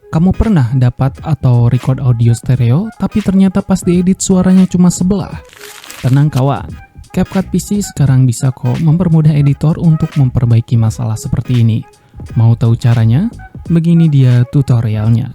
Kamu pernah dapat atau record audio stereo, tapi ternyata pas diedit suaranya cuma sebelah? Tenang kawan, CapCut PC sekarang bisa kok mempermudah editor untuk memperbaiki masalah seperti ini. Mau tahu caranya? Begini dia tutorialnya.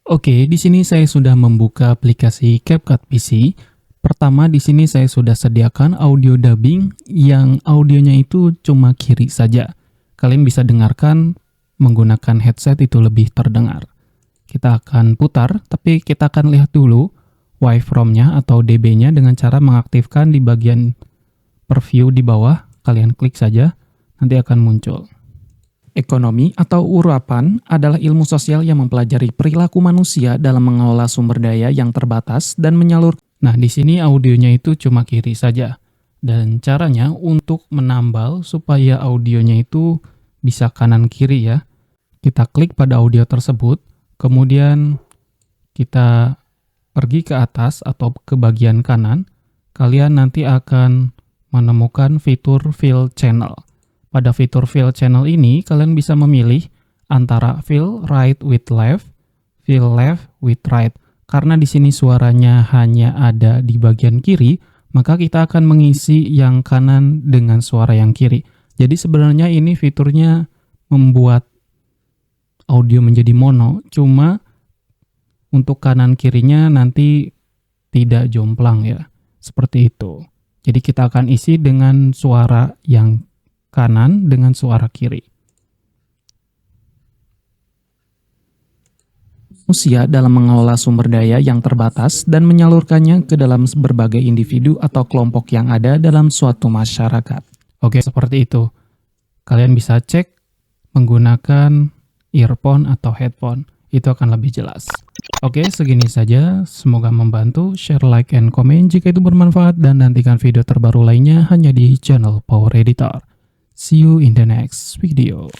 Oke, di sini saya sudah membuka aplikasi CapCut PC. Pertama, di sini saya sudah sediakan audio dubbing yang audionya itu cuma kiri saja. Kalian bisa dengarkan menggunakan headset, itu lebih terdengar. Kita akan putar, tapi kita akan lihat dulu waveform-nya atau dB-nya dengan cara mengaktifkan di bagian preview di bawah. Kalian klik saja, nanti akan muncul. Ekonomi atau urapan adalah ilmu sosial yang mempelajari perilaku manusia dalam mengelola sumber daya yang terbatas dan menyalur. Nah, di sini audionya itu cuma kiri saja. Dan caranya untuk menambal supaya audionya itu bisa kanan kiri ya. Kita klik pada audio tersebut, kemudian kita pergi ke atas atau ke bagian kanan. Kalian nanti akan menemukan fitur Fill Channel. Pada fitur Fill Channel ini, kalian bisa memilih antara Fill Right with Left, Fill Left with Right. Karena di sini suaranya hanya ada di bagian kiri, maka kita akan mengisi yang kanan dengan suara yang kiri. Jadi sebenarnya ini fiturnya membuat audio menjadi mono, cuma untuk kanan kirinya nanti tidak jomplang ya. Seperti itu. Jadi kita akan isi dengan suara yang kanan dengan suara kiri. Manusia dalam mengelola sumber daya yang terbatas dan menyalurkannya ke dalam berbagai individu atau kelompok yang ada dalam suatu masyarakat. Oke, seperti itu. Kalian bisa cek menggunakan earphone atau headphone. Itu akan lebih jelas. Oke, segini saja. Semoga membantu. Share, like, and comment jika itu bermanfaat. Dan nantikan video terbaru lainnya hanya di channel Power Editor. See you in the next video.